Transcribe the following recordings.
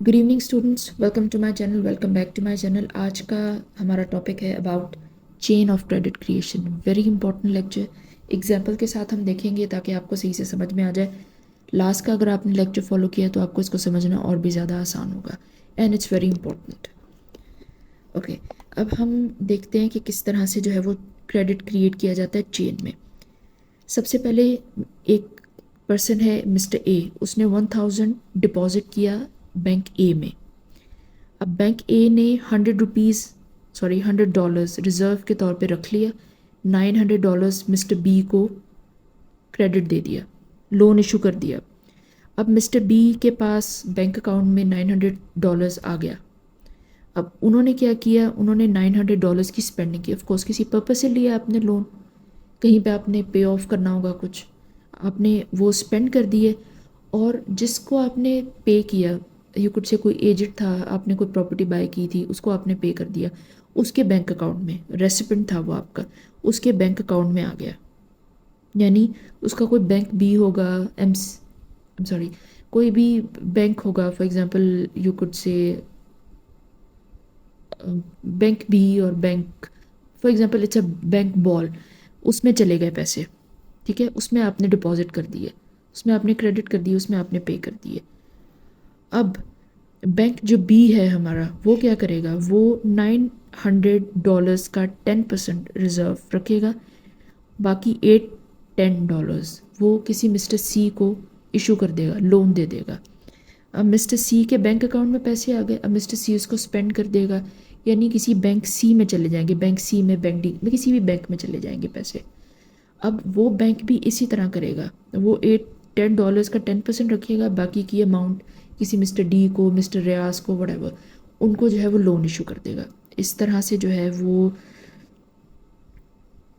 Good evening students, welcome to my channel, welcome back to my channel. आज का हमारा topic है about chain of credit creation. Very important lecture. Example के साथ हम देखेंगे ताकि आपको सही से समझ में आ जाए। लास्ट का अगर आपने लेक्चर फॉलो किया तो आपको इसको समझना और भी ज़्यादा आसान होगा and it's very important. Okay, अब हम देखते हैं कि किस तरह से जो है वो क्रेडिट क्रिएट किया जाता है चेन में। सबसे पहले एक पर्सन है मिस्टर ए, उसने 1000 डिपॉजिट किया बैंक ए में। अब बैंक ए ने $100 रिजर्व के तौर पे रख लिया। $900 मिस्टर बी को क्रेडिट दे दिया, लोन इशू कर दिया। अब मिस्टर बी के पास बैंक अकाउंट में $900 आ गया। अब उन्होंने क्या किया, उन्होंने $900 की स्पेंडिंग की। ऑफकोर्स किसी पर्पज से लिया आपने लोन, कहीं पे आपने पे ऑफ करना होगा कुछ, आपने वो स्पेंड कर दिए। और जिसको आपने पे किया, यू कुड से कोई एजेंट था, आपने कोई प्रॉपर्टी बाय की थी, उसको आपने पे कर दिया, उसके बैंक अकाउंट में रेसिपेंट था वो आपका, उसके बैंक अकाउंट में आ गया। यानी उसका कोई बैंक बी होगा, एम सॉरी कोई भी बैंक होगा, for example you could say bank B और bank, for example it's a bank ball, उसमें चले गए पैसे। ठीक है, उसमें आपने डिपॉजिट कर दिए, उसमें आपने क्रेडिट कर दिए, उसमें आपने पे कर दिए। अब बैंक जो बी है हमारा, वो क्या करेगा, वो $900 का 10% रिजर्व रखेगा। बाकी $810 वो किसी मिस्टर सी को इशू कर देगा, लोन दे देगा। अब मिस्टर सी के बैंक अकाउंट में पैसे आ गए, अब मिस्टर सी उसको स्पेंड कर देगा, यानी किसी बैंक सी में चले जाएंगे, बैंक सी में, बैंक डी में, किसी भी बैंक में चले जाएंगे पैसे। अब वो बैंक भी इसी तरह करेगा, वो $810 का 10% रखेगा, बाकी की अमाउंट किसी मिस्टर डी को, मिस्टर रियाज को, वटेवर, उनको जो है वो लोन इशू कर देगा। इस तरह से जो है वो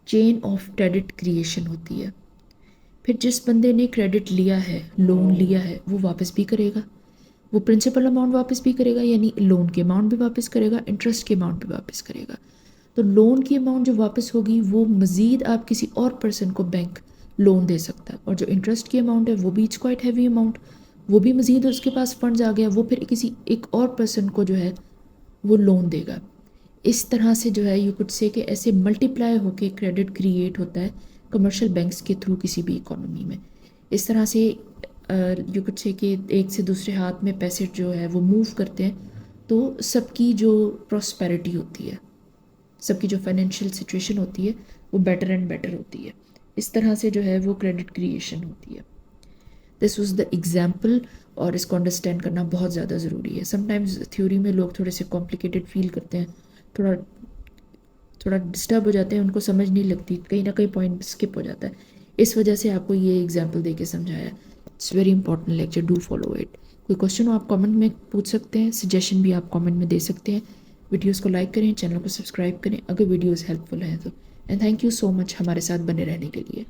चेन ऑफ क्रेडिट क्रिएशन होती है। फिर जिस बंदे ने क्रेडिट लिया है, लोन लिया है, वो वापस भी करेगा, वो प्रिंसिपल अमाउंट वापस भी करेगा, यानी लोन की अमाउंट भी वापस करेगा, इंटरेस्ट की अमाउंट भी वापस करेगा। तो लोन की अमाउंट जो वापस होगी वो मज़ीद आप किसी और पर्सन को बैंक लोन दे सकता है, और जो इंटरेस्ट की अमाउंट है वो भी इट्स क्वाइट हैवी अमाउंट, वो भी मज़ीद उसके पास फंड्स आ गया, वो फिर किसी एक और पर्सन को जो है वो लोन देगा। इस तरह से जो है यू कुड से कि ऐसे मल्टीप्लाई होके क्रेडिट क्रिएट होता है कमर्शियल बैंक्स के थ्रू किसी भी इकोनॉमी में। इस तरह से यू कुड से कि एक से दूसरे हाथ में पैसे जो है वो मूव करते हैं, तो सबकी जो प्रॉस्पेरिटी होती है, सबकी जो फाइनेंशियल सिचुएशन होती है वो बेटर एंड बेटर होती है। इस तरह से जो है वो क्रेडिट क्रिएशन होती है। दिस वाज द एग्जाम्पल, और इसको अंडरस्टैंड करना बहुत ज़्यादा ज़रूरी है। समटाइम्स थ्योरी में लोग थोड़े से कॉम्प्लिकेटेड फील करते हैं, थोड़ा थोड़ा डिस्टर्ब हो जाते हैं, उनको समझ नहीं लगती, कहीं ना कहीं पॉइंट स्किप हो जाता है। इस वजह से आपको ये एग्जाम्पल दे के समझाया। It's very important lecture, do follow it. कोई क्वेश्चन हो आप कमेंट में पूछ सकते हैं, सजेशन भी आप कमेंट में दे सकते हैं। वीडियोस को लाइक करें, चैनल को सब्सक्राइब करें अगर वीडियोस हेल्पफुल हैं तो। And thank you so much हमारे साथ बने रहने के लिए।